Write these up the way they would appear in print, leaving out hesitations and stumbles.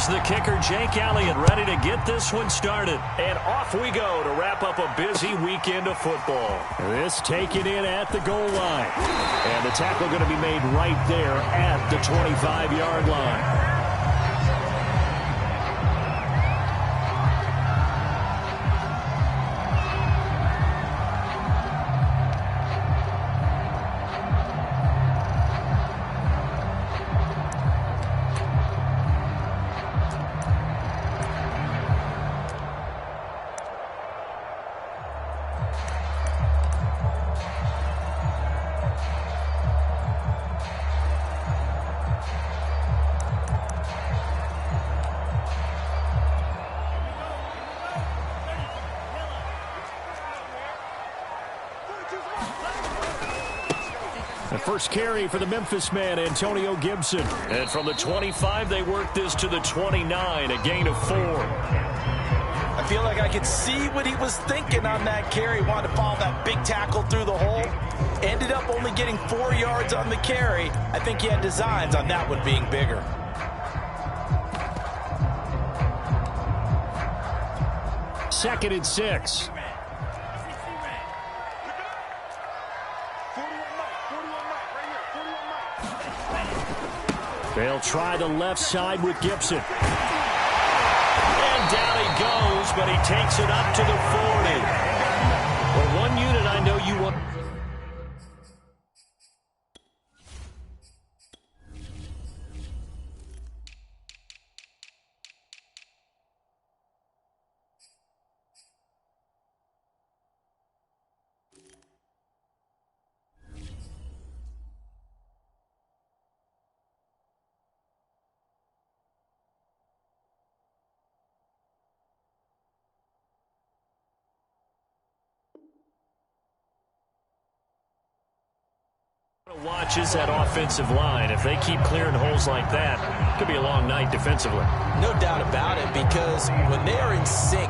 Here's the kicker, Jake Elliott, ready to get this one started. And off we go to wrap up a busy weekend of football. This taken in at the goal line. And the tackle going to be made right there at the 25-yard line. The first carry for the Memphis man, Antonio Gibson. And from the 25, they work this to the 29, a gain of 4. I feel like I could see what he was thinking on that carry. Wanted to follow that big tackle through the hole. Ended up only getting 4 yards on the carry. I think he had designs on that one being bigger. Second and 6. They'll try the left side with Gibson. And down he goes, but he takes it up to the 40. Well, one unit I know you want. Watches that offensive line. If they keep clearing holes like that, it could be a long night defensively. No doubt about it, because when they are in sync,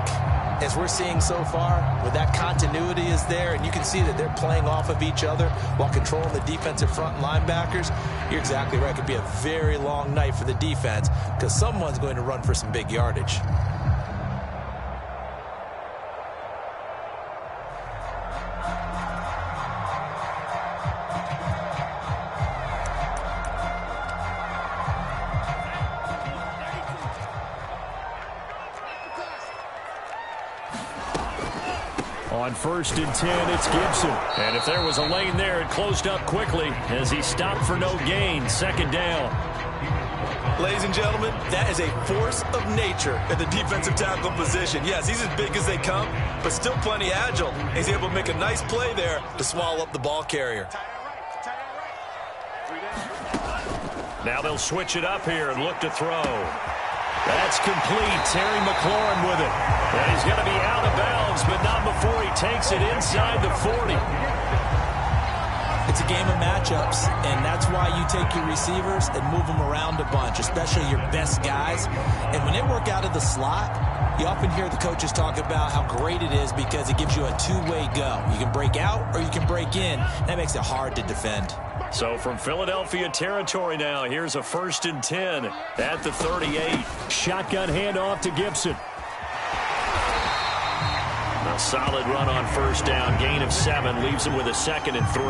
as we're seeing so far, where that continuity is there, and you can see that they're playing off of each other while controlling the defensive front linebackers, you're exactly right. It could be a very long night for the defense because someone's going to run for some big yardage. On 1st and 10, it's Gibson. And if there was a lane there, it closed up quickly as he stopped for no gain. Second down. Ladies and gentlemen, that is a force of nature at the defensive tackle position. Yes, he's as big as they come, but still plenty agile. He's able to make a nice play there to swallow up the ball carrier. Now they'll switch it up here and look to throw. That's complete. Terry McLaurin with it. And he's going to be out of bounds, but not before he takes it inside the 40. It's a game of matchups, and that's why you take your receivers and move them around a bunch, especially your best guys. And when they work out of the slot, you often hear the coaches talk about how great it is because it gives you a two-way go. You can break out or you can break in. That makes it hard to defend. So from Philadelphia territory now, here's a 1st and 10 at the 38. Shotgun handoff to Gibson. A solid run on 1st down. Gain of 7 leaves him with a 2nd and 3.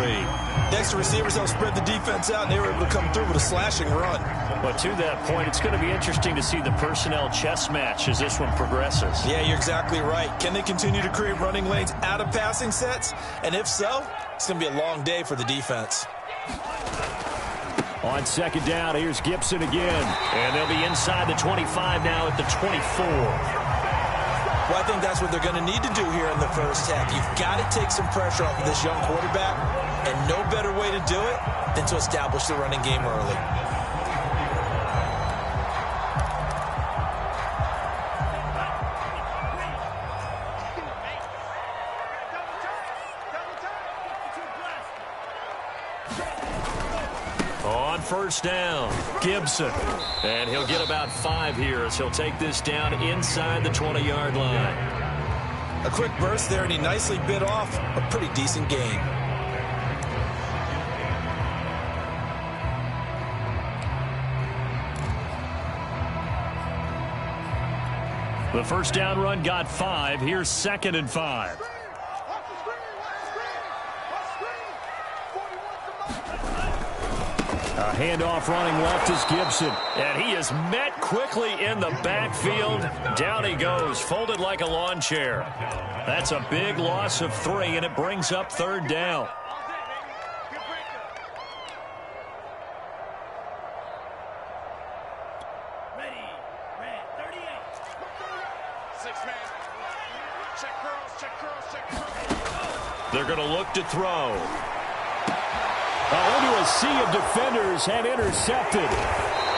The extra receivers helped spread the defense out, and they were able to come through with a slashing run. But to that point, it's going to be interesting to see the personnel chess match as this one progresses. Yeah, you're exactly right. Can they continue to create running lanes out of passing sets? And if so, it's going to be a long day for the defense. On 2nd down, here's Gibson again. And they'll be inside the 25 now at the 24. Well, I think that's what they're going to need to do here in the first half. You've got to take some pressure off of this young quarterback, and no better way to do it than to establish the running game early. On 1st down, Gibson. And he'll get about 5 here as he'll take this down inside the 20-yard line. A quick burst there, and he nicely bit off a pretty decent gain. The first down run got 5. Here's 2nd and 5. A handoff running left is Gibson. And he is met quickly in the backfield. Down he goes, folded like a lawn chair. That's a big loss of 3, and it brings up 3rd down. They're going to look to throw. Into a sea of defenders and intercepted.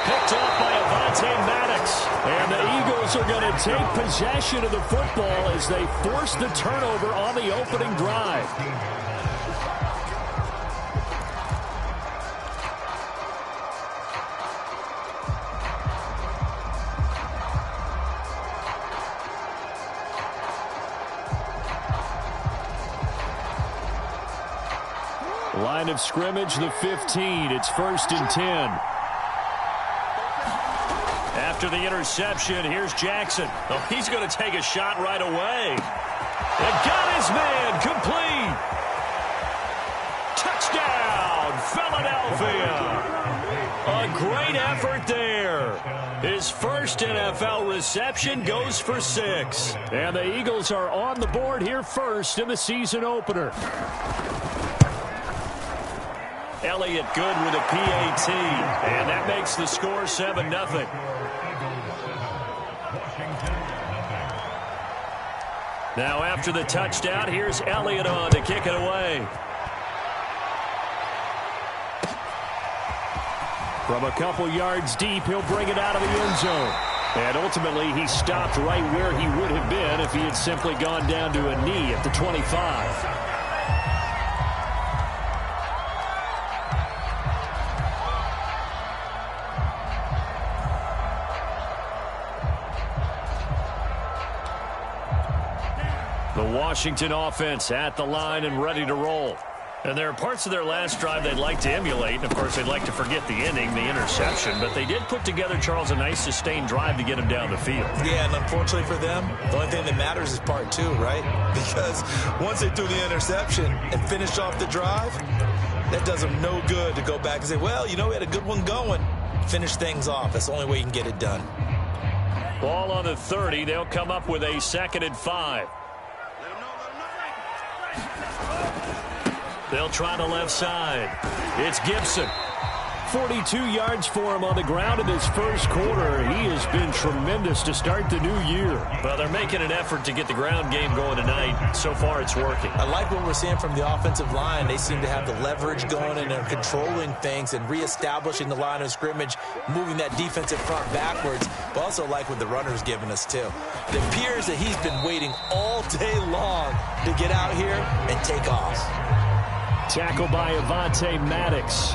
Picked off by Avonte Maddox. And the Eagles are going to take possession of the football as they force the turnover on the opening drive. Line of scrimmage, the 15. It's 1st and 10. After the interception, here's Jackson. Oh, he's going to take a shot right away. And got his man complete. Touchdown, Philadelphia. A great effort there. His first NFL reception goes for 6. And the Eagles are on the board here first in the season opener. Elliott good with a PAT, and that makes the score 7-0. Now after the touchdown, here's Elliott on to kick it away. From a couple yards deep, he'll bring it out of the end zone. And ultimately, he stopped right where he would have been if he had simply gone down to a knee at the 25. The Washington offense at the line and ready to roll. And there are parts of their last drive they'd like to emulate. And, of course, they'd like to forget the ending, the interception. But they did put together, Charles, a nice sustained drive to get him down the field. Yeah, and unfortunately for them, the only thing that matters is part 2, right? Because once they threw the interception and finished off the drive, that does them no good to go back and say, well, you know, we had a good one going. Finish things off. That's the only way you can get it done. Ball on the 30. They'll come up with a 2nd and 5. They'll try the left side. It's Gibson. 42 yards for him on the ground in this first quarter. He has been tremendous to start the new year. Well, they're making an effort to get the ground game going tonight. So far, it's working. I like what we're seeing from the offensive line. They seem to have the leverage going, and they're controlling things and reestablishing the line of scrimmage, moving that defensive front backwards, but also like what the runner's giving us, too. It appears that he's been waiting all day long to get out here and take off. Tackle by Avonte Maddox.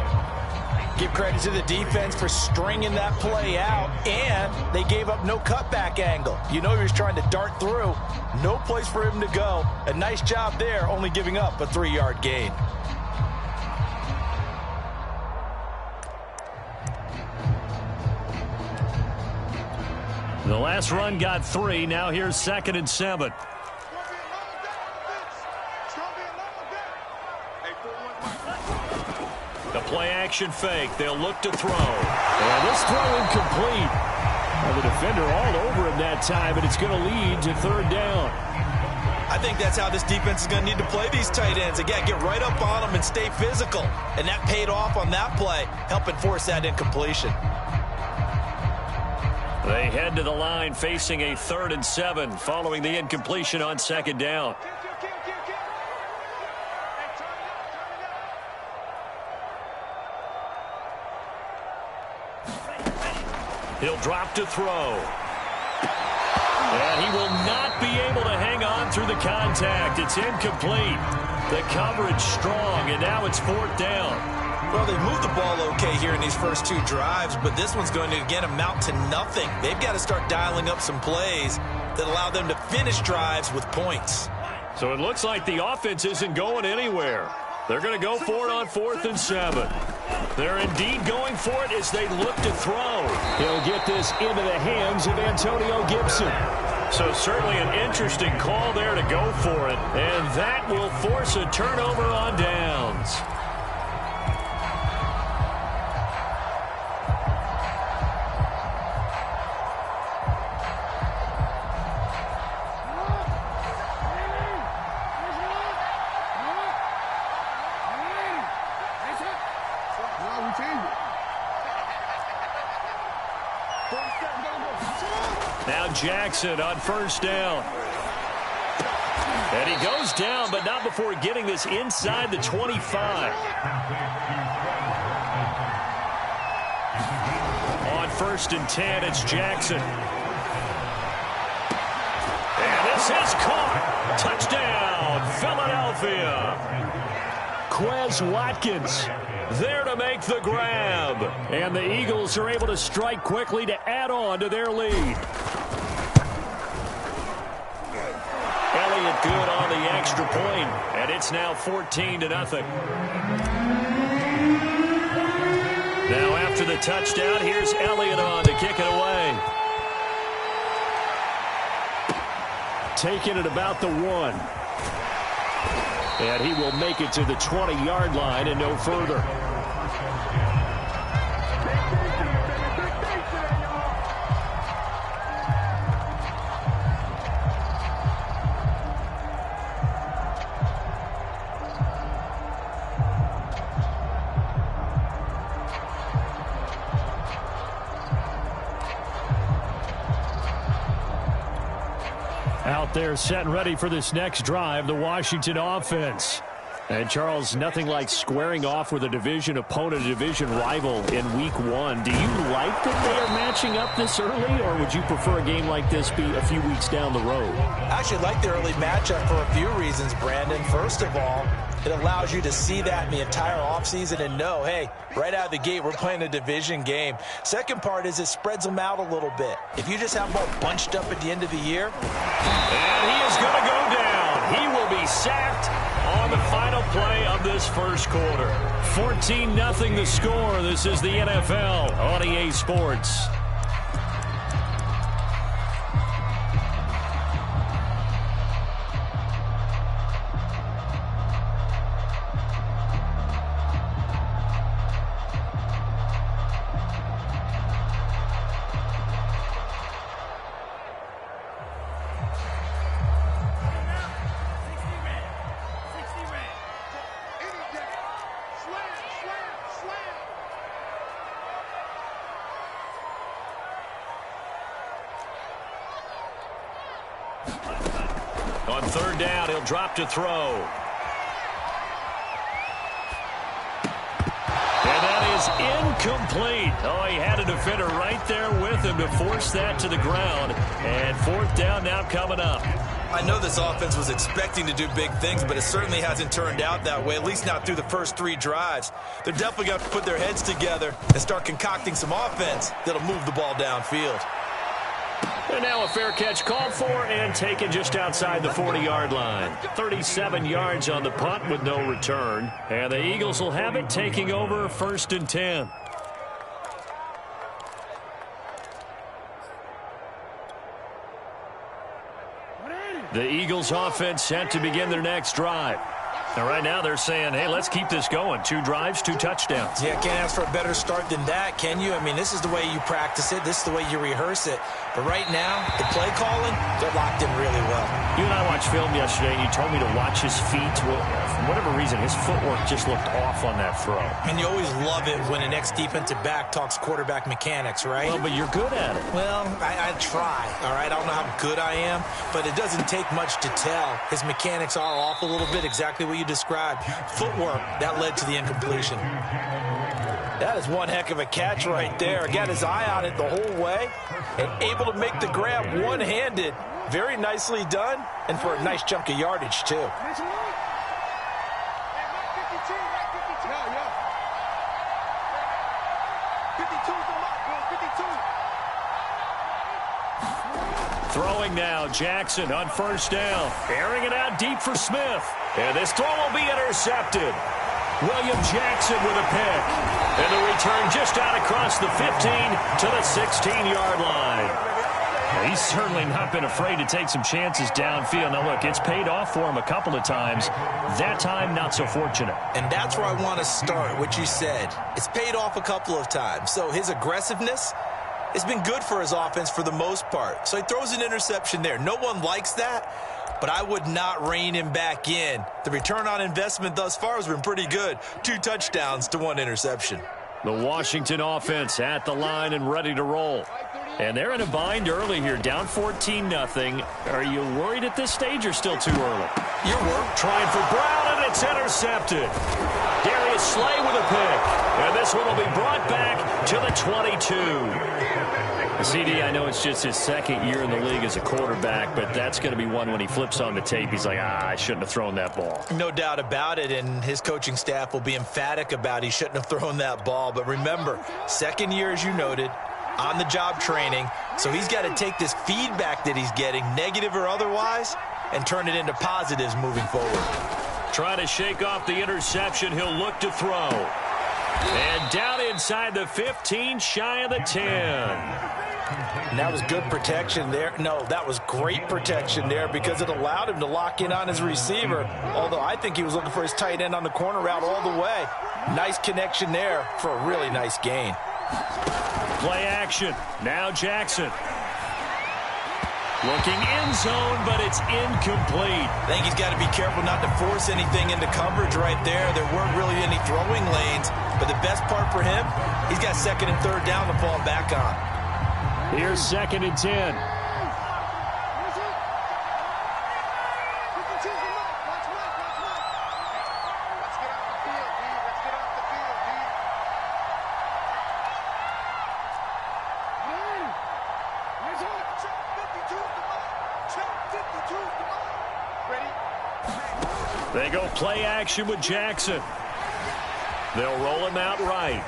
Give credit to the defense for stringing that play out, and they gave up no cutback angle. You know he was trying to dart through. No place for him to go. A nice job there, only giving up a 3-yard gain. The last run got 3. Now here's 2nd and 7. The play-action fake. They'll look to throw. And this throw incomplete. Well, the defender all over him that time, and it's going to lead to 3rd down. I think that's how this defense is going to need to play these tight ends. Again, get right up on them and stay physical. And that paid off on that play, helping force that incompletion. They head to the line facing a 3rd and 7 following the incompletion on 2nd down. He'll drop to throw. And he will not be able to hang on through the contact. It's incomplete. The coverage strong, and now it's 4th down. Well, they moved the ball okay here in these first 2 drives, but this one's going to, again, amount to nothing. They've got to start dialing up some plays that allow them to finish drives with points. So it looks like the offense isn't going anywhere. They're going to go for it on 4th and 7. They're indeed going for it as they look to throw. He'll get this into the hands of Antonio Gibson. So certainly an interesting call there to go for it. And that will force a turnover on downs. Now Jackson on first down. And he goes down, but not before getting this inside the 25. On first and 10, it's Jackson. And this is caught. Touchdown, Philadelphia. Quez Watkins there to make the grab. And the Eagles are able to strike quickly to add on to their lead. Elliott good on the extra point, and it's now 14-0. Now after the touchdown, here's Elliott on to kick it away. Taking it about the 1. And he will make it to the 20-yard line and no further. Out there set and ready for this next drive, the Washington offense. And Charles, nothing like squaring off with a division opponent, a division rival in week 1. Do you like that they are matching up this early, or would you prefer a game like this be a few weeks down the road? I actually like the early matchup for a few reasons, Brandon. First of all, it allows you to see that in the entire offseason and know, hey, right out of the gate, we're playing a division game. Second part is it spreads them out a little bit. If you just have them all bunched up at the end of the year. And he is going to go down. He will be sacked on the final play of this first quarter. 14-0 the score. This is the NFL on EA Sports. On third down, he'll drop to throw. And that is incomplete. Oh, he had a defender right there with him to force that to the ground. And fourth down now coming up. I know this offense was expecting to do big things, but it certainly hasn't turned out that way, at least not through the first 3 drives. They're definitely going to put their heads together and start concocting some offense that'll move the ball downfield. And now a fair catch called for and taken just outside the 40-yard line. 37 yards on the punt with no return. And the Eagles will have it, taking over first and 10. The Eagles offense set to begin their next drive. Now, right now they're saying, hey, let's keep this going. 2 drives, 2 touchdowns. Yeah, can't ask for a better start than that, can you? I mean, this is the way you practice it. This is the way you rehearse it. But right now, the play calling, they're locked in really well. You and I watched film yesterday, and you told me to watch his feet. Well, for whatever reason, his footwork just looked off on that throw. And you always love it when an ex-defensive back talks quarterback mechanics, right? Well, but you're good at it. Well, I try, all right? I don't know how good I am, but it doesn't take much to tell. His mechanics are off a little bit, exactly what you described. Footwork, that led to the incompletion. That is one heck of a catch right there. Got his eye on it the whole way and able to make the grab one-handed. Very nicely done, and for a nice chunk of yardage, too. Throwing now, Jackson on first down. Airing it out deep for Smith. And this throw will be intercepted. William Jackson with a pick. And the return just out across the 15 to the 16-yard line. He's certainly not been afraid to take some chances downfield. Now, look, it's paid off for him a couple of times. That time, not so fortunate. And that's where I want to start, what you said. It's paid off a couple of times. So his aggressiveness has been good for his offense for the most part. So he throws an interception there. No one likes that, but I would not rein him back in. The return on investment thus far has been pretty good. 2 touchdowns to 1 interception. The Washington offense at the line and ready to roll. And they're in a bind early here, down 14-0. Are you worried at this stage or still too early? You're worried. Trying for Brown, and it's intercepted. Darius Slay with a pick. And this one will be brought back to the 22. CD, I know it's just his second year in the league as a quarterback, but that's going to be one when he flips on the tape. He's like, I shouldn't have thrown that ball. No doubt about it, and his coaching staff will be emphatic about he shouldn't have thrown that ball. But remember, second year, as you noted, on-the-job training, so he's got to take this feedback that he's getting, negative or otherwise, and turn it into positives moving forward. Trying to shake off the interception. He'll look to throw. And down inside the 15, shy of the 10. And that was good protection there. No, that was great protection there because it allowed him to lock in on his receiver, although I think he was looking for his tight end on the corner route all the way. Nice connection there for a really nice gain. Play action. Now Jackson. Looking end zone, but it's incomplete. I think he's got to be careful not to force anything into coverage right there. There weren't really any throwing lanes, but the best part for him, he's got 2nd and 3rd down to fall back on. Here's 2nd and 10. They go play action with Jackson. They'll roll him out right.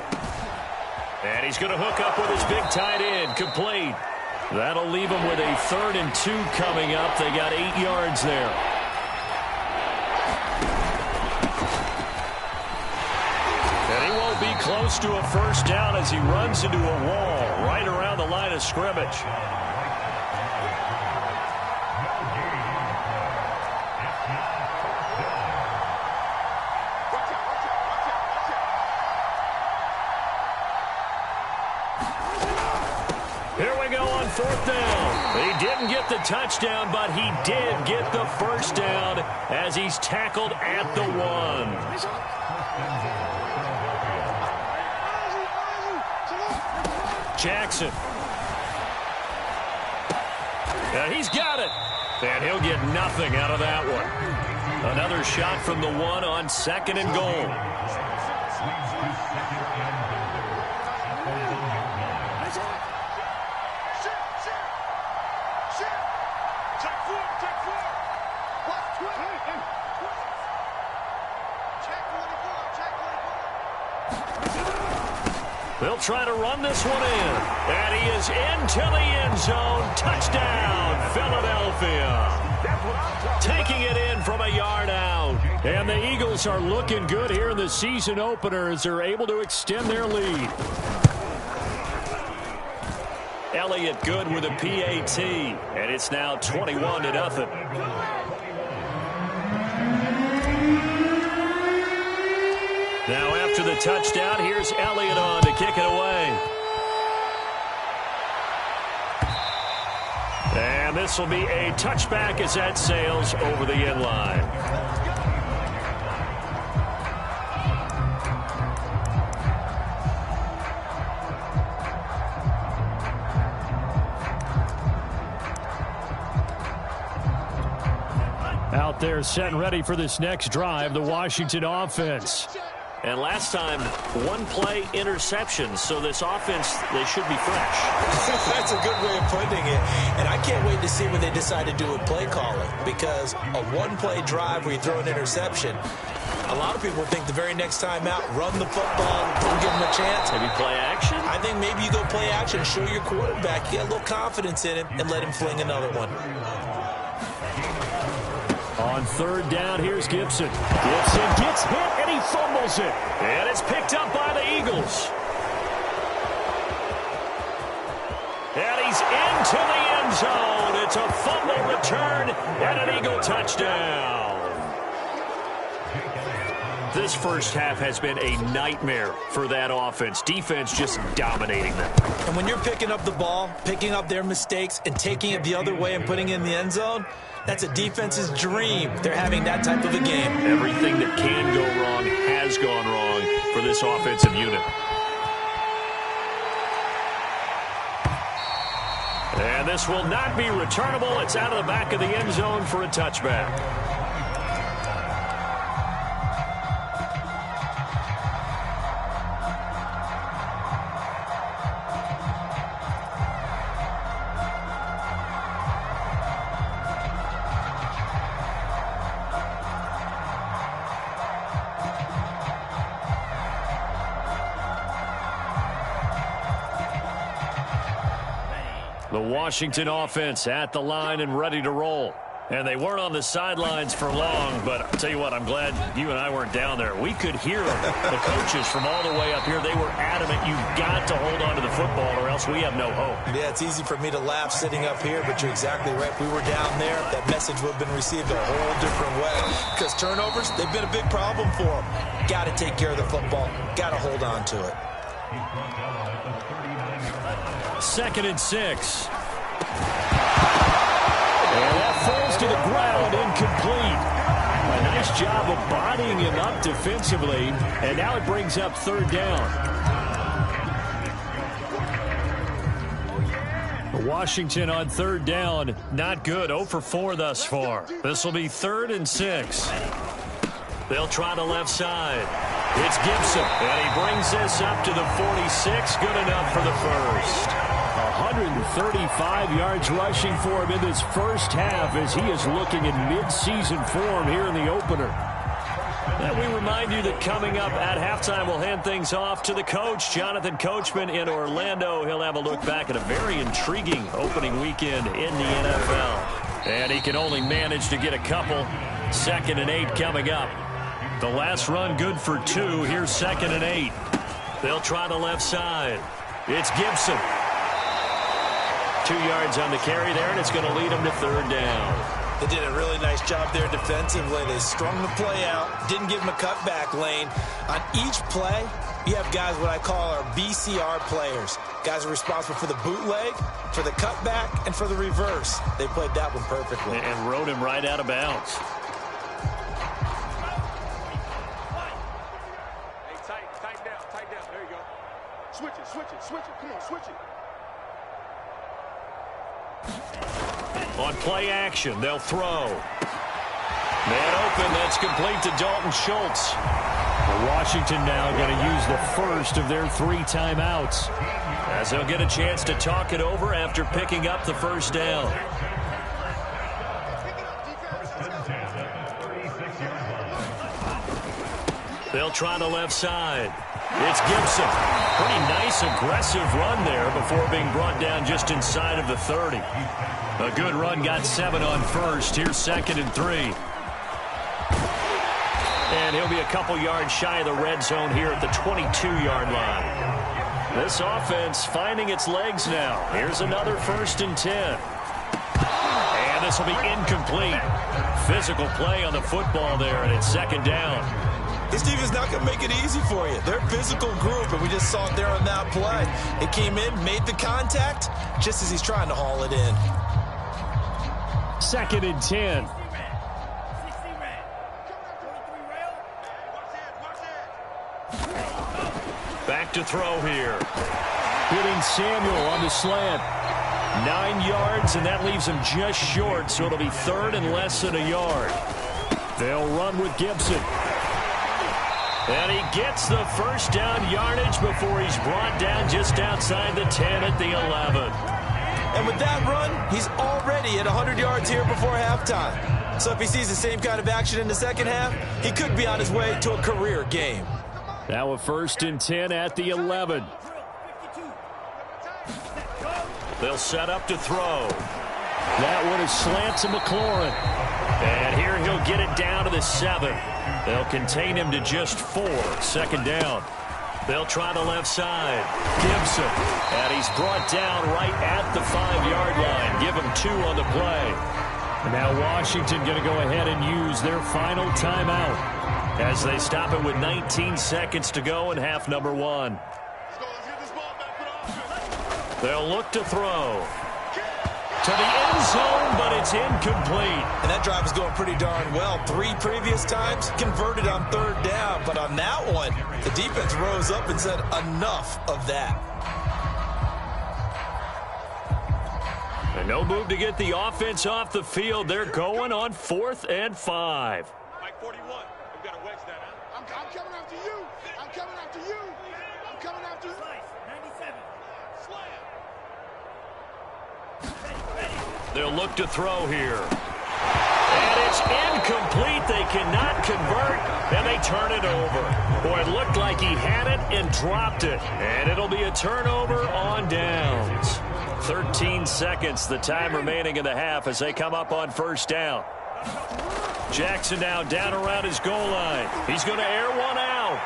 And he's going to hook up with his big tight end. Complete. That'll leave him with a 3rd and 2 coming up. They got 8 yards there. And he won't be close to a first down as he runs into a wall right around the line of scrimmage. Here we go on 4th down. He didn't get the touchdown, but he did get the first down as he's tackled at the 1. Jackson. And he's got it. And he'll get nothing out of that one. Another shot from the 1 on 2nd and goal. They'll try to run this one in. And he is into the end zone. Touchdown, Philadelphia. Taking it in from a yard out. And the Eagles are looking good here in the season opener as they're able to extend their lead. Elliott good with a PAT. And it's now 21-0. Now after the touchdown, here's Elliott on to kick it away. And this will be a touchback as that sails over the end line. Out there set and ready for this next drive, the Washington offense. And last time, 1-play interception. So this offense, they should be fresh. That's a good way of putting it. And I can't wait to see what they decide to do with play calling. Because a 1-play drive where you throw an interception, a lot of people think the very next time out, run the football, don't give them a chance. Maybe play action? I think maybe you go play action, show your quarterback, you get a little confidence in him, and let him fling another one. On 3rd down, here's Gibson. Gibson gets hit, and he fumbles it. And it's picked up by the Eagles. And he he's into the end zone. It's a fumble return and an Eagle touchdown. This first half has been a nightmare for that offense. Defense just dominating them. And when you're picking up the ball, picking up their mistakes, and taking it the other way and putting it in the end zone, that's a defense's dream. They're having that type of a game. Everything that can go wrong has gone wrong for this offensive unit. And this will not be returnable. It's out of the back of the end zone for a touchback. The Washington offense at the line and ready to roll. And they weren't on the sidelines for long, but I'll tell you what, I'm glad you and I weren't down there. We could hear them. The coaches from all the way up here, they were adamant, you've got to hold on to the football or else we have no hope. Yeah, it's easy for me to laugh sitting up here, but you're exactly right. If we were down there, that message would have been received a whole different way. Because turnovers, they've been a big problem for them. Got to take care of the football. Got to hold on to it. 2nd and 6. And that falls to the ground, incomplete. A nice job of bodying him up defensively, and now it brings up 3rd down. Washington on 3rd down, not good, 0 for 4 thus far. This will be 3rd and 6. They'll try the left side. It's Gibson, and he brings this up to the 46, good enough for the first. 135 yards rushing for him in this first half as he is looking in mid-season form here in the opener. And we remind you that coming up at halftime, we'll hand things off to the coach, Jonathan Coachman in Orlando. He'll have a look back at a very intriguing opening weekend in the NFL. And he can only manage to get a couple. 2nd and 8 coming up. The last run good for 2. Here's 2nd and 8. They'll try the left side. It's Gibson. 2 yards on the carry there, and it's going to lead them to 3rd down. They did a really nice job there defensively. They strung the play out, didn't give them a cutback lane. On each play, you have guys what I call our BCR players. Guys are responsible for the bootleg, for the cutback, and for the reverse. They played that one perfectly. And rode him right out of bounds. Hey, tighten down. There you go. Switch it. Come on, switch it. On play action, they'll throw. Man open, that's complete to Dalton Schultz. Washington now going to use the first of their 3 timeouts, as they'll get a chance to talk it over after picking up the first down. They'll try the left side. It's Gibson. Pretty nice, aggressive run there before being brought down just inside of the 30. A good run, got 7 on first. Here's 2nd and 3. And he'll be a couple yards shy of the red zone here at the 22-yard line. This offense finding its legs now. Here's another 1st and 10. And this will be incomplete. Physical play on the football there, and it's 2nd down. This team is not going to make it easy for you. They're a physical group, and we just saw it there on that play. It came in, made the contact, just as he's trying to haul it in. 2nd and 10. Back to throw here. Hitting Samuel on the slant. 9 yards, and that leaves him just short, so it'll be 3rd and less than a yard. They'll run with Gibson. And he gets the first down yardage before he's brought down just outside the 10 at the 11. And with that run, he's already at 100 yards here before halftime. So if he sees the same kind of action in the second half, he could be on his way to a career game. Now a 1st and 10 at the 11. They'll set up to throw. That one is slant to McLaurin. And here he'll get it down to the 7. They'll contain him to just 4. 2nd down. They'll try the left side. Gibson. And he's brought down right at the 5-yard line. Give him 2 on the play. And now Washington going to go ahead and use their final timeout as they stop it with 19 seconds to go in half number 1. They'll look to throw. To the end zone, but it's incomplete. And that drive is going pretty darn well. 3 previous times converted on 3rd down. But on that one, the defense rose up and said, enough of that. And no move to get the offense off the field. They're going on 4th and 5. Mike 41. We've got to wedge that out. I'm coming after you. I'm coming after you. I'm coming after you. 97. Slam. They'll look to throw here. And it's incomplete. They cannot convert, and they turn it over. Boy, it looked like he had it and dropped it. And it'll be a turnover on downs. 13 seconds, the time remaining in the half as they come up on 1st down. Jackson now down around his goal line. He's going to air one out.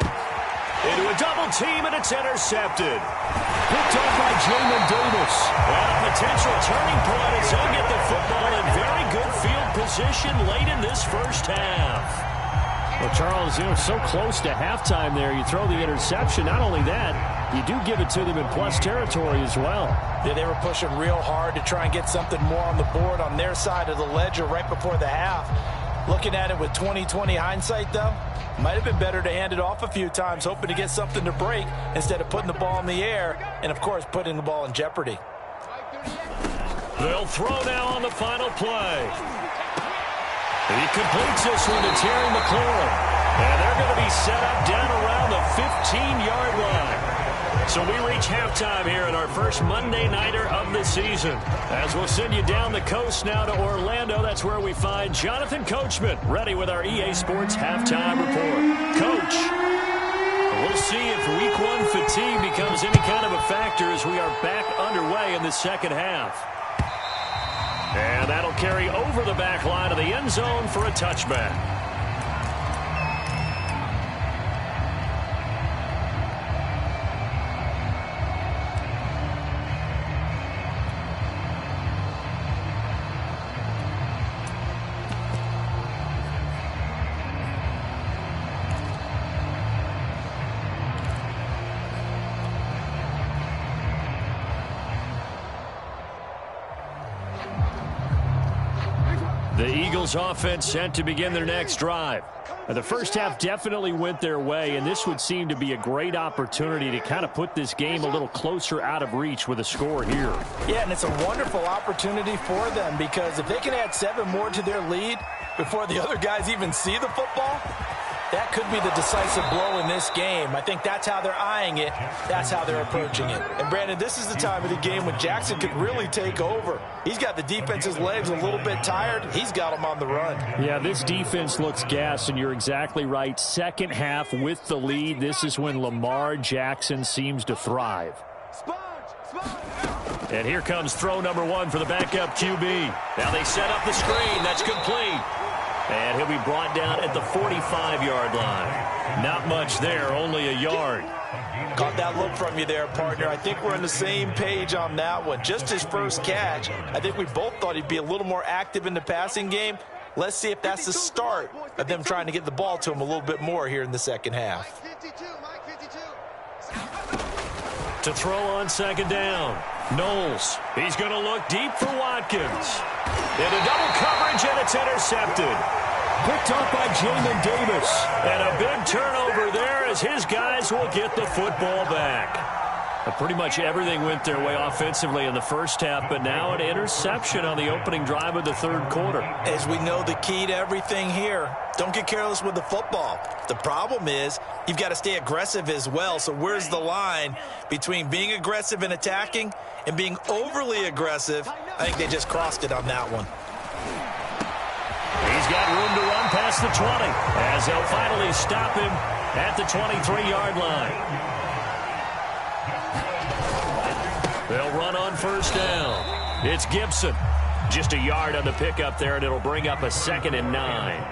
Into a double team, and it's intercepted. Picked up by Jamin Davis. And a potential turning point as they'll get the football in very good field position late in this first half. Well, Charles, so close to halftime there. You throw the interception. Not only that, you do give it to them in plus territory as well. Yeah, they were pushing real hard to try and get something more on the board on their side of the ledger right before the half. Looking at it with 20/20 hindsight, though, might have been better to hand it off a few times, hoping to get something to break instead of putting the ball in the air and, of course, putting the ball in jeopardy. They'll throw now on the final play. He completes this one to Terry McLaurin. And they're going to be set up down around the 15-yard line. So we reach halftime here in our first Monday Nighter of the season. As we'll send you down the coast now to Orlando, that's where we find Jonathan Coachman, ready with our EA Sports halftime report. Coach, we'll see if Week 1 fatigue becomes any kind of a factor as we are back underway in the second half. And that'll carry over the back line of the end zone for a touchback. The Eagles offense set to begin their next drive. The first half definitely went their way, and this would seem to be a great opportunity to kind of put this game a little closer out of reach with a score here. Yeah, and it's a wonderful opportunity for them because if they can add 7 more to their lead before the other guys even see the football, that could be the decisive blow in this game. I think that's how they're eyeing it. That's how they're approaching it. And, Brandon, this is the time of the game when Jackson could really take over. He's got the defense's legs a little bit tired. He's got them on the run. Yeah, this defense looks gassed, and you're exactly right. Second half with the lead, this is when Lamar Jackson seems to thrive. And here comes throw number 1 for the backup QB. Now they set up the screen. That's complete. And he'll be brought down at the 45-yard line. Not much there, only a yard. Caught that look from you there, partner. I think we're on the same page on that one. Just his first catch, I think we both thought he'd be a little more active in the passing game. Let's see if that's the start of them trying to get the ball to him a little bit more here in the second half. To throw on second down. Knowles. He's going to look deep for Watkins. Into double coverage, and it's intercepted. Picked up by Jamin Davis. And a big turnover there as his guys will get the football back. Pretty much everything went their way offensively in the first half, but now an interception on the opening drive of the third quarter. As we know, the key to everything here, don't get careless with the football. The problem is you've got to stay aggressive as well. So where's the line between being aggressive and attacking and being overly aggressive? I think they just crossed it on that one. He's got room to run past the 20 as they'll finally stop him at the 23-yard line. They'll run on first down. It's Gibson. Just a yard on the pickup there, and it'll bring up a 2nd and 9.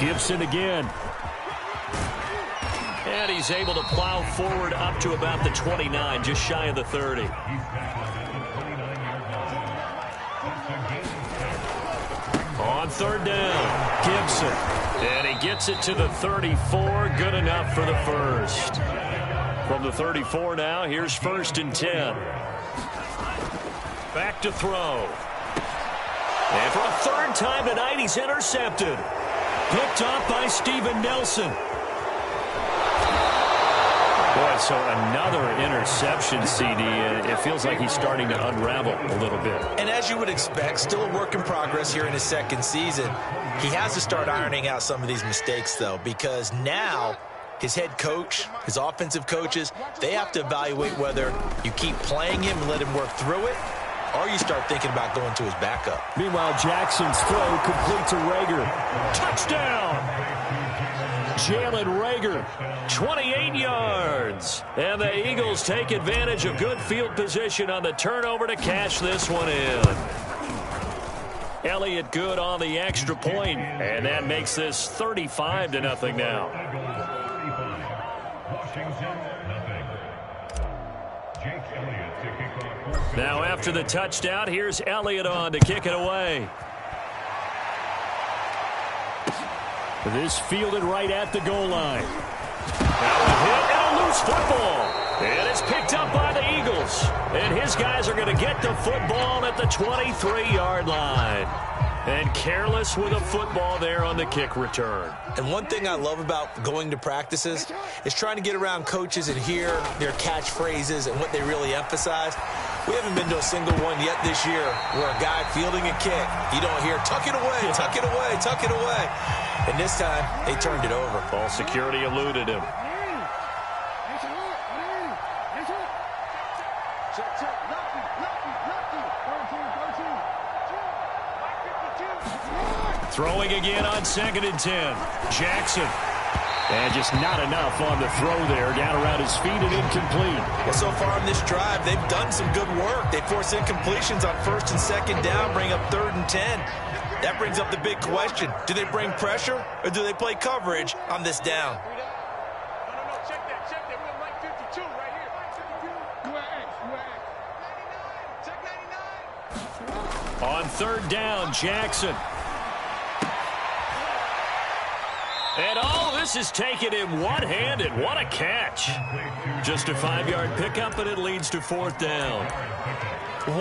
Gibson again. he's able to plow forward up to about the 29, just shy of the 30. On third down, Gibson. And he gets it to the 34. Good enough for the first. From the 34 now, here's 1st and 10. Back to throw. And for a third time tonight, he's intercepted. Picked up by Steven Nelson. Boy, so another interception, CD. It feels like he's starting to unravel a little bit. And as you would expect, still a work in progress here in his second season. He has to start ironing out some of these mistakes, though, because now his head coach, his offensive coaches, they have to evaluate whether you keep playing him and let him work through it, or you start thinking about going to his backup. Meanwhile, Jackson's throw complete to Rager. Touchdown! Jalen Rager, 28 yards. And the Eagles take advantage of good field position on the turnover to cash this one in. Elliott good on the extra point, and that makes this 35-0 now. Now after the touchdown, here's Elliott on to kick it away. This fielded right at the goal line. Now a hit and a loose football. And it's picked up by the Eagles. And his guys are going to get the football at the 23-yard line. And careless with a football there on the kick return. And one thing I love about going to practices is trying to get around coaches and hear their catchphrases and what they really emphasize. We haven't been to a single one yet this year where a guy fielding a kick, you don't hear, tuck it away, tuck it away, tuck it away. And this time, they turned it over. Ball security eluded him. Throwing again on 2nd and 10. Jackson. And just not enough on the throw there. Down around his feet and incomplete. Well, so far in this drive, they've done some good work. They force incompletions on 1st and 2nd down, bring up 3rd and 10. That brings up the big question. Do they bring pressure or do they play coverage on this down? No, check that. We have like 52 right here. Check 99. On 3rd down, Jackson. And all this is taken in one-handed. What a catch. Just a 5-yard pickup, and it leads to 4th down.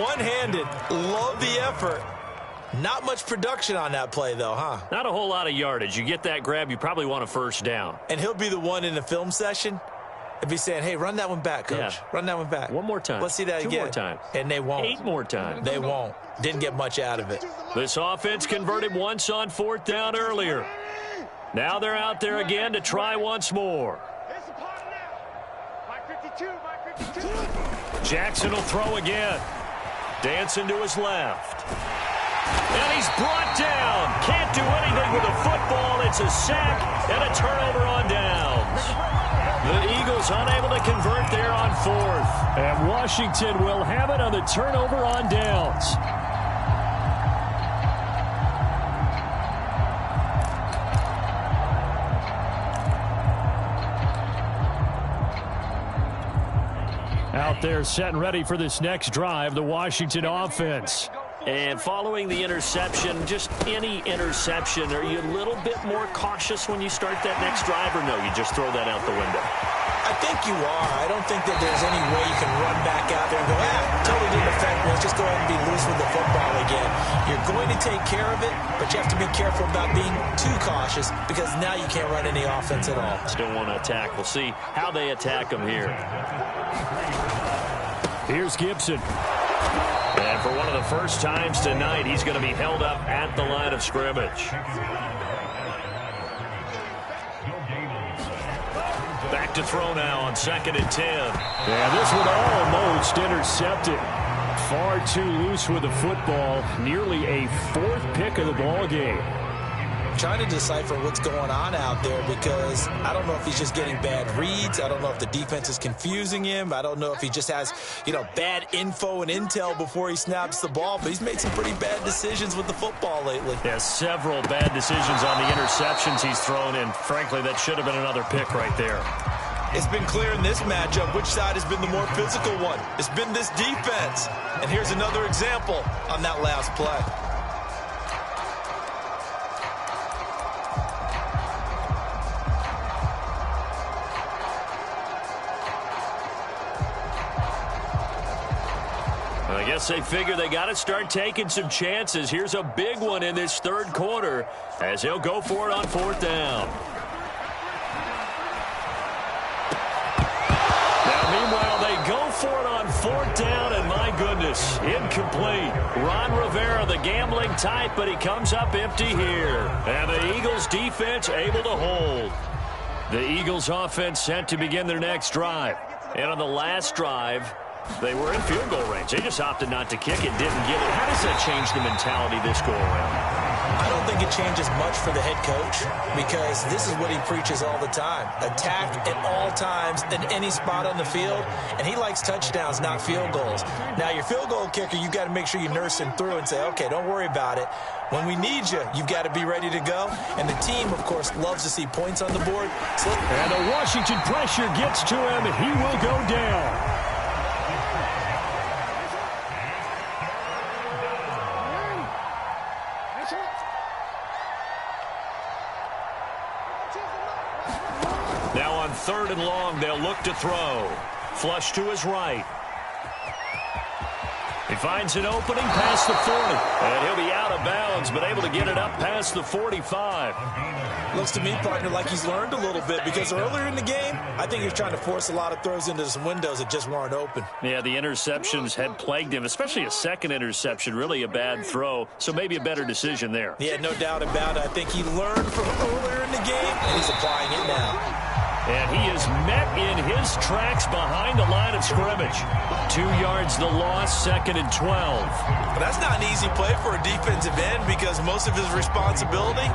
One-handed. Love the effort. Not much production on that play, though, huh? Not a whole lot of yardage. You get that grab, you probably want a 1st down. And he'll be the one in the film session and be saying, hey, run that one back, coach. Yeah. Run that one back. One more time. Let's see that 2 again. more times. And they won't. 8 more times. They won't. Didn't get much out of it. This offense converted once on 4th down earlier. Now they're out there again to try once more. Jackson will throw again. Dancing to his left. And he's brought down. Can't do anything with the football. It's a sack and a turnover on downs. The Eagles unable to convert there on 4th. And Washington will have it on the turnover on downs. Out there set and ready for this next drive, the Washington offense. And following the interception, just any interception, are you a little bit more cautious when you start that next drive, or no, you just throw that out the window? I think you are. I don't think that there's any way you can run back out there and go, totally didn't affect me. Let's just go ahead and be loose with the football again. You're going to take care of it, but you have to be careful about being too cautious because now you can't run any offense at all. Still want to attack. We'll see how they attack them here. Here's Gibson. And for one of the first times tonight, he's going to be held up at the line of scrimmage. Back to throw now on 2nd and 10. Yeah, this one almost intercepted. Far too loose with the football. Nearly a 4th pick of the ball game. Trying to decipher what's going on out there because I don't know if he's just getting bad reads. I don't know if the defense is confusing him. I don't know if he just has, bad info and intel before he snaps the ball. But he's made some pretty bad decisions with the football lately. Yeah, several bad decisions on the interceptions he's thrown in. Frankly, that should have been another pick right there. It's been clear in this matchup which side has been the more physical one. It's been this defense. And here's another example on that last play. I guess they figure they got to start taking some chances. Here's a big one in this third quarter as he'll go for it on fourth down. Now, meanwhile, they go for it on fourth down, and my goodness, incomplete. Ron Rivera, the gambling type, but he comes up empty here. And the Eagles defense able to hold. The Eagles offense set to begin their next drive. And on the last drive, they were in field goal range. They just opted not to kick it, didn't get it. How does that change the mentality this go-around? I don't think it changes much for the head coach because this is what he preaches all the time. Attack at all times in any spot on the field, and he likes touchdowns, not field goals. Now, your field goal kicker, you've got to make sure you nurse him through and say, okay, don't worry about it. When we need you, you've got to be ready to go. And the team, of course, loves to see points on the board. And the Washington pressure gets to him, and he will go down. Now on third and long, they'll look to throw. Flush to his right. He finds an opening past the 40. And he'll be out of bounds, but able to get it up past the 45. Looks to me, partner, like he's learned a little bit because earlier in the game, I think he was trying to force a lot of throws into some windows that just weren't open. Yeah, the interceptions had plagued him, especially a second interception, really a bad throw. So maybe a better decision there. Yeah, no doubt about it. I think he learned from earlier in the game, and he's applying it now. And he is met in his tracks behind the line of scrimmage. 2 yards the loss, second and 12. But that's not an easy play for a defensive end because most of his responsibility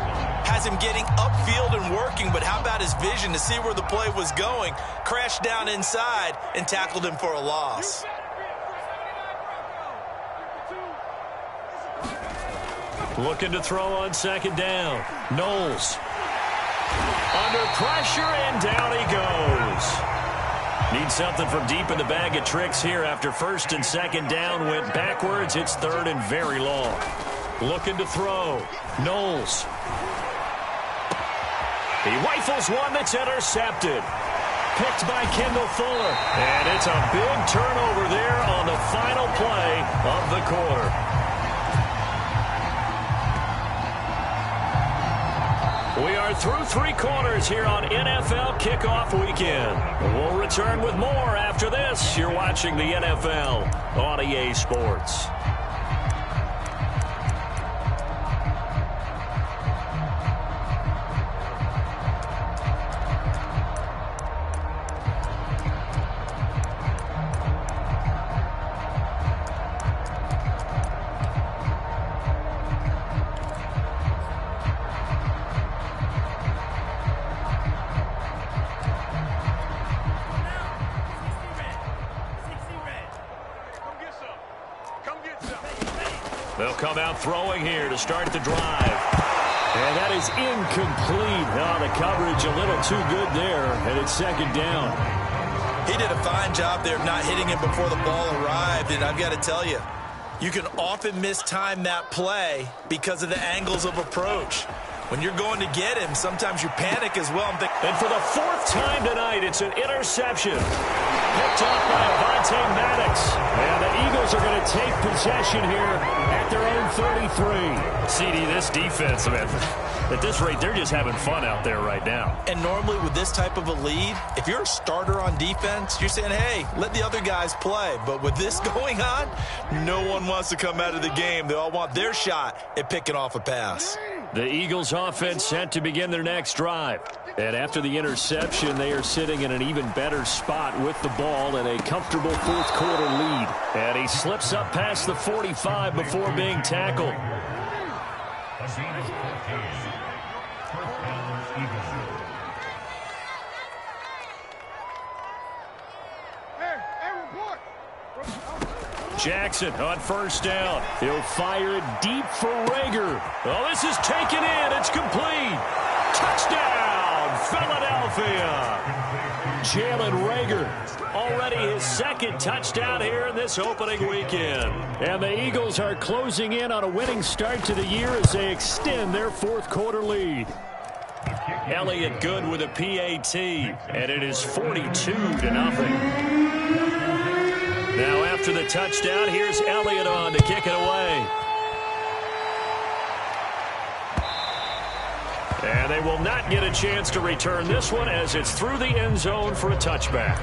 has him getting upfield and working. But how about his vision to see where the play was going? Crashed down inside and tackled him for a loss. Looking to throw on second down. Knowles. Under pressure, and down he goes. Needs something from deep in the bag of tricks here after first and second down went backwards. It's third and very long. Looking to throw. Knowles. He rifles one that's intercepted. Picked by Kendall Fuller. And it's a big turnover there on the final play of the quarter. We are through 3 quarters here on NFL Kickoff Weekend. We'll return with more after this. You're watching the NFL on EA Sports. They'll come out throwing here to start the drive. And that is incomplete. Oh, the coverage a little too good there, and it's second down. He did a fine job there of not hitting him before the ball arrived, and I've got to tell you, you can often mistime that play because of the angles of approach. When you're going to get him, sometimes you panic as well. And for the 4th time tonight, it's an interception. Picked off by Avonte Maddox. And the Eagles are going to take possession here at their own 33. CD, this defense, man, at this rate, they're just having fun out there right now. And normally with this type of a lead, if you're a starter on defense, you're saying, hey, let the other guys play. But with this going on, no one wants to come out of the game. They all want their shot at picking off a pass. The Eagles offense set to begin their next drive. And after the interception, they are sitting in an even better spot with the ball and a comfortable 4th quarter lead. And he slips up past the 45 before being tackled. Jackson on first down. He'll fire it deep for Rager. Oh, this is taken in. It's complete. Touchdown, Philadelphia. Jalen Reagor, already his second touchdown here in this opening weekend. And the Eagles are closing in on a winning start to the year as they extend their fourth quarter lead. Elliott Good with a PAT, and it is 42-0. Now after the touchdown, here's Elliott on to kick it away. And they will not get a chance to return this one as it's through the end zone for a touchback.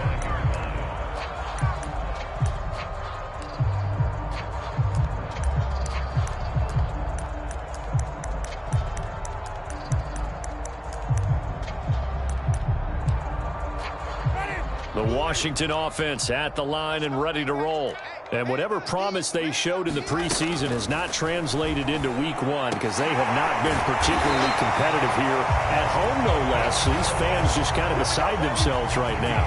The Washington offense at the line and ready to roll. And whatever promise they showed in the preseason has not translated into week one because they have not been particularly competitive here at home, no less. These fans just kind of beside themselves right now.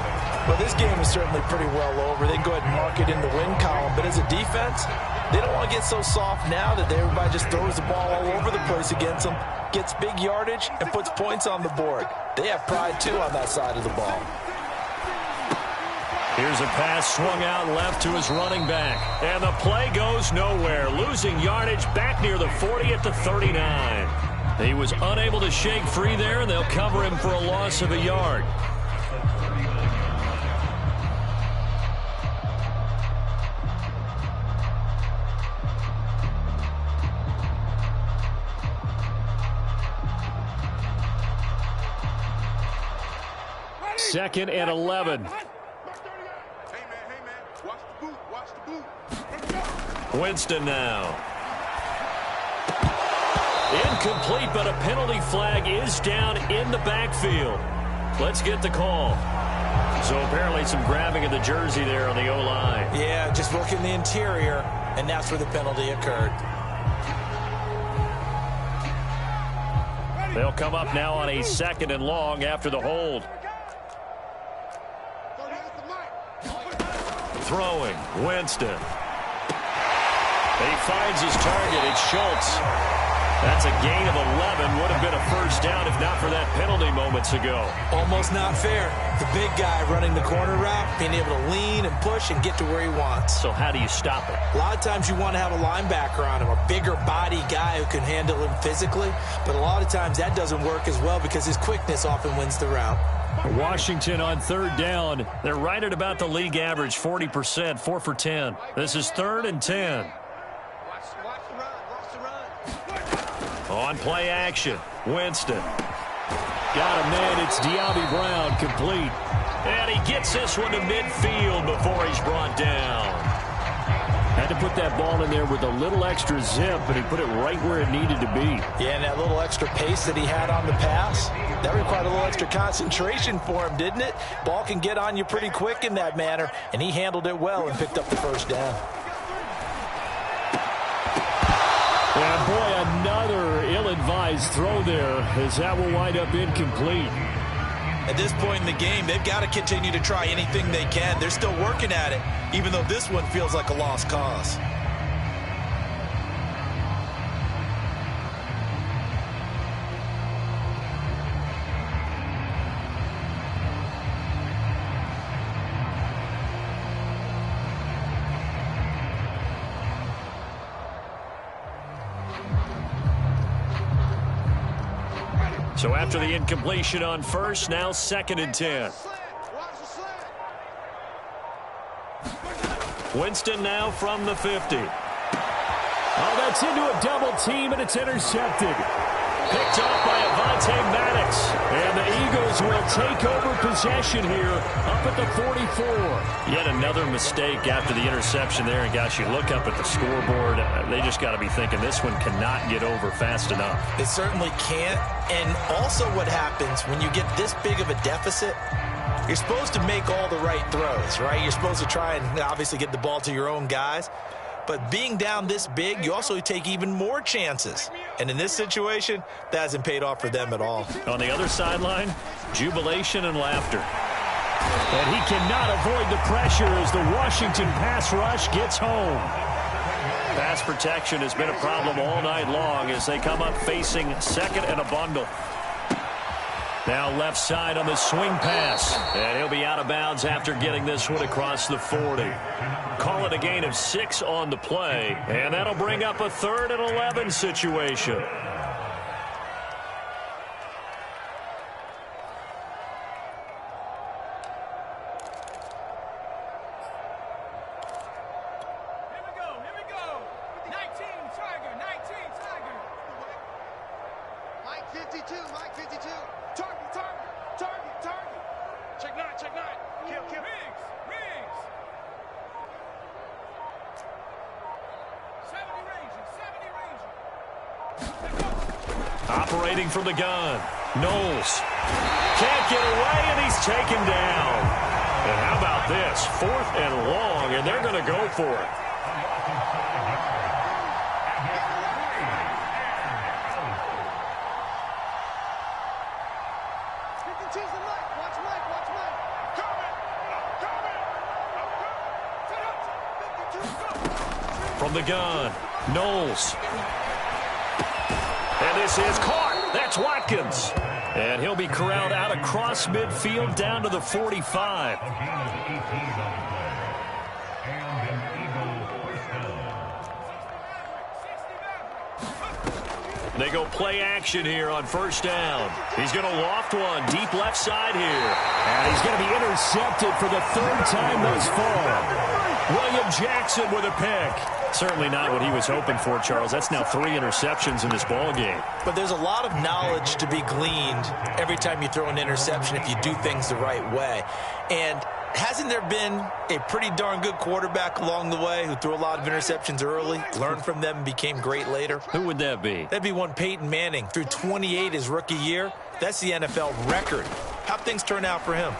Well, this game is certainly pretty well over. They can go ahead and mark it in the win column. But as a defense, they don't want to get so soft now that everybody just throws the ball all over the place against them, gets big yardage, and puts points on the board. They have pride, too, on that side of the ball. Here's a pass swung out left to his running back. And the play goes nowhere. Losing yardage back near the 40 at the 39. He was unable to shake free there, and they'll cover him for a loss of a yard. Second and 11. Winston now. Incomplete, but a penalty flag is down in the backfield. Let's get the call. So apparently some grabbing of the jersey there on the O-line. Yeah, just working the interior, and that's where the penalty occurred. They'll come up now on a second and long after the hold. Throwing, Winston. He finds his target. It's Schultz. That's a gain of 11. Would have been a first down if not for that penalty moments ago. Almost not fair. The big guy running the corner route, being able to lean and push and get to where he wants. So how do you stop it? A lot of times you want to have a linebacker on him, a bigger body guy who can handle him physically. But a lot of times that doesn't work as well because his quickness often wins the route. Washington on third down. They're right at about the league average, 40%, 4 for 10. This is 3rd and 10. On play action, Winston. Got a man, it's De'Ami Brown, complete. And he gets this one to midfield before he's brought down. Had to put that ball in there with a little extra zip, but he put it right where it needed to be. Yeah, and that little extra pace that he had on the pass, that required a little extra concentration for him, didn't it? Ball can get on you pretty quick in that manner, and he handled it well and picked up the first down. And boy, another ill-advised throw there as that will wind up incomplete. At this point in the game, they've got to continue to try anything they can. They're still working at it, even though this one feels like a lost cause. So after the incompletion on first, now 2nd and 10. Winston now from the 50. Oh, that's into a double team, and it's intercepted. Picked off by Avonte Maddox. And the Eagles will take over possession here up at the 44. Yet another mistake after the interception there. And, gosh, you look up at the scoreboard. They just got to be thinking this one cannot get over fast enough. It certainly can't. And also what happens when you get this big of a deficit, you're supposed to make all the right throws, right? You're supposed to try and obviously get the ball to your own guys. But being down this big, you also take even more chances. And in this situation, that hasn't paid off for them at all. On the other sideline, jubilation and laughter. And he cannot avoid the pressure as the Washington pass rush gets home. Pass protection has been a problem all night long as they come up facing second and a bundle. Now left side on the swing pass. And he'll be out of bounds after getting this one across the 40. Call it a gain of 6 on the play. And that'll bring up a 3rd and 11 situation. Operating from the gun, Knowles can't get away, and he's taken down. And how about this? 4th and long, and they're going to go for it. From the gun, Knowles. And this is caught. That's Watkins. And he'll be corralled out across midfield down to the 45. They go play action here on 1st down. He's going to loft one deep left side here. And he's going to be intercepted for the 3rd time thus far. William Jackson with a pick. Certainly not what he was hoping for, Charles. That's now 3 interceptions in this ball game. But there's a lot of knowledge to be gleaned every time you throw an interception if you do things the right way. And hasn't there been a pretty darn good quarterback along the way who threw a lot of interceptions early, learned from them, and became great later? Who would that be? That'd be one Peyton Manning. Threw 28 his rookie year. That's the NFL record. How'd things turn out for him?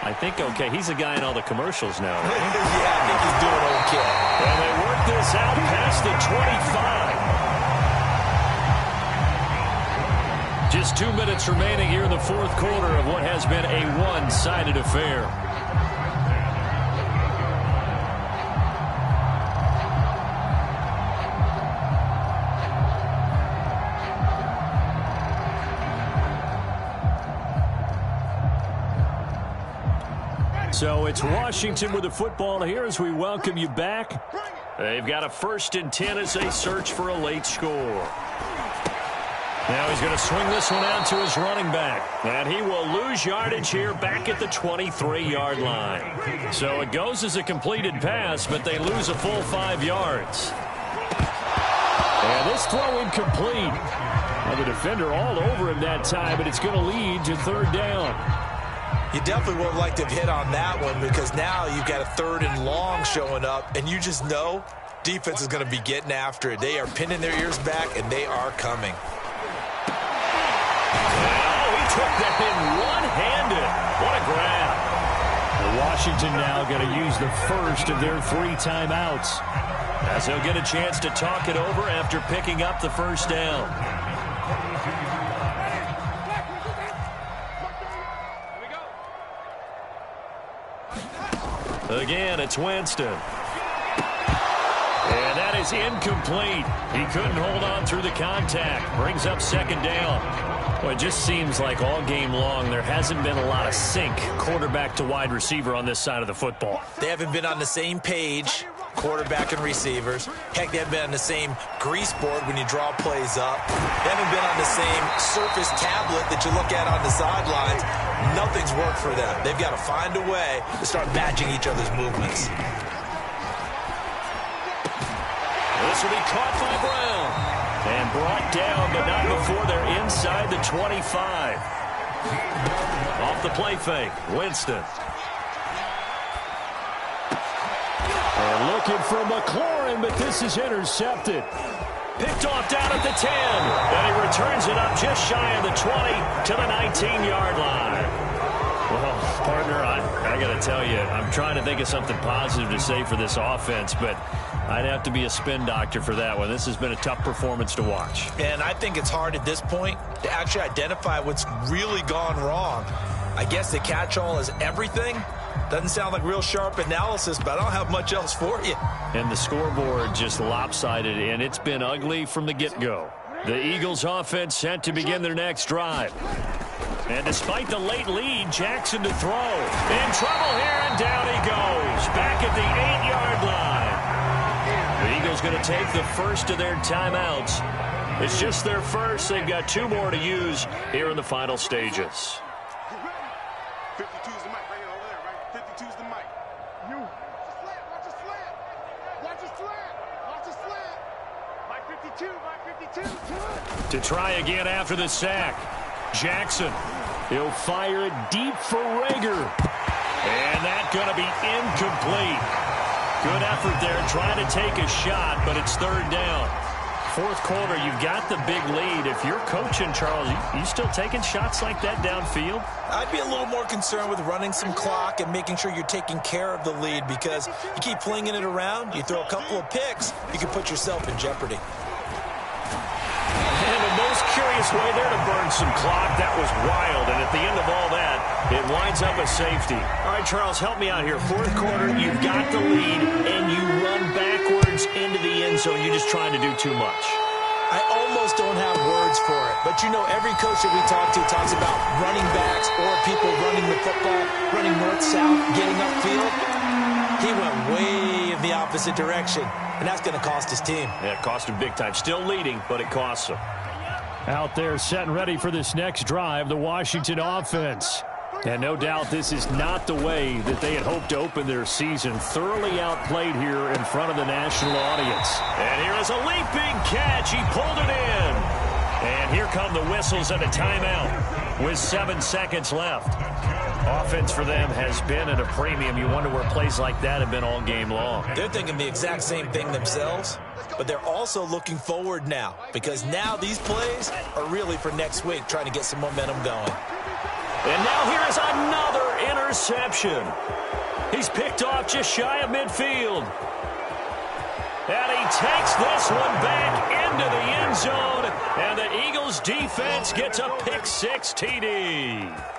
I think okay. He's a guy in all the commercials now. Right? Yeah, I think he's doing okay. And they work this out past the 25. Just 2 minutes remaining here in the 4th quarter of what has been a one-sided affair. So it's Washington with the football here as we welcome you back. They've got a 1st and 10 as they search for a late score. Now he's going to swing this one out to his running back. And he will lose yardage here back at the 23-yard line. So it goes as a completed pass, but they lose a full 5 yards. And this throw incomplete. Well, the defender all over him that time, but it's going to lead to 3rd down. You definitely would have liked to have hit on that one because now you've got a 3rd and long showing up, and you just know defense is going to be getting after it. They are pinning their ears back, and they are coming. Oh, he took that in one-handed. What a grab. Washington now going to use the 1st of their 3 timeouts as they'll get a chance to talk it over after picking up the 1st down. Again, it's Winston. And that is incomplete. He couldn't hold on through the contact. Brings up 2nd down. Well, it just seems like all game long there hasn't been a lot of sync quarterback to wide receiver on this side of the football. They haven't been on the same page, quarterback and receivers. Heck, they haven't been on the same grease board when you draw plays up. They haven't been on the same surface tablet that you look at on the sidelines. Nothing's worked for them. They've got to find a way to start matching each other's movements. This will be caught by Brown. And brought down, but not before they're inside the 25. Off the play fake, Winston. And looking for McLaurin, but this is intercepted. Picked off down at the 10. And he returns it up just shy of the 20 to the 19-yard line. Well, partner, I got to tell you, I'm trying to think of something positive to say for this offense, but I'd have to be a spin doctor for that one. This has been a tough performance to watch. And I think it's hard at this point to actually identify what's really gone wrong. I guess the catch-all is everything. Doesn't sound like real sharp analysis, but I don't have much else for you. And the scoreboard just lopsided, and it's been ugly from the get-go. The Eagles offense set to begin their next drive. And despite the late lead, Jackson to throw. In trouble here, and down he goes. Back at the 8-yard line. The Eagles going to take the first of their timeouts. It's just their first. They've got 2 more to use here in the final stages. 52's the mic right here over there, right? 52's the mic. You. Watch his slant. Watch his slant. Watch his slant. Mike 52. Mike 52. To try again after the sack. Jackson. He'll fire it deep for Rager. And that's going to be incomplete. Good effort there trying to take a shot, but it's 3rd down. 4th quarter, you've got the big lead. If you're coaching, Charles, you still taking shots like that downfield? I'd be a little more concerned with running some clock and making sure you're taking care of the lead, because you keep flinging it around, you throw a couple of picks, you can put yourself in jeopardy. And the most curious way there to burn some clock. That was wild. And at the end of all that, it winds up a safety. All right, Charles, help me out here. 4th quarter, you've got the lead, and you run backwards into the end zone. You're just trying to do too much. I almost don't have words for it. But, you know, every coach that we talk to talks about running backs or people running the football, running north-south, getting upfield. He went way in the opposite direction, and that's going to cost his team. Yeah, it cost him big time. Still leading, but it costs him. Out there set and ready for this next drive, the Washington offense. And no doubt this is not the way that they had hoped to open their season. Thoroughly outplayed here in front of the national audience. And here is a leaping catch. He pulled it in. And here come the whistles and a timeout with 7 seconds left. Offense for them has been at a premium. You wonder where plays like that have been all game long. They're thinking the exact same thing themselves, but they're also looking forward now, because now these plays are really for next week, trying to get some momentum going. And now here is another interception. He's picked off just shy of midfield. And he takes this one back into the end zone, and the Eagles defense gets a pick-6 TD.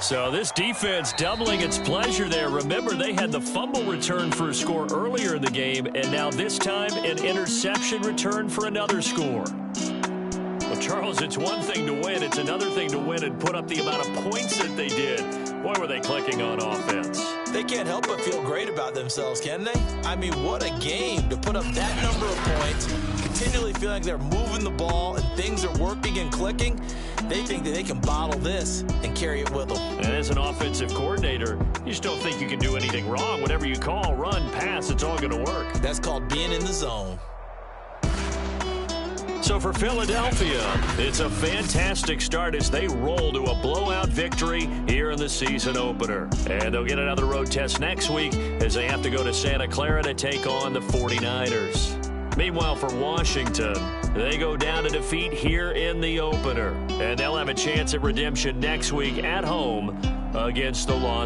So this defense doubling its pleasure there. Remember, they had the fumble return for a score earlier in the game, and now this time an interception return for another score. Well, Charles, it's one thing to win. It's another thing to win and put up the amount of points that they did. Boy, were they clicking on offense. They can't help but feel great about themselves, can they? I mean, what a game to put up that number of points, continually feeling like they're moving the ball and things are working and clicking. They think that they can bottle this and carry it with them. And as an offensive coordinator, you just don't think you can do anything wrong. Whatever you call, run, pass, it's all going to work. That's called being in the zone. So for Philadelphia, it's a fantastic start as they roll to a blowout victory here in the season opener. And they'll get another road test next week as they have to go to Santa Clara to take on the 49ers. Meanwhile, for Washington, they go down to defeat here in the opener. And they'll have a chance at redemption next week at home against the Los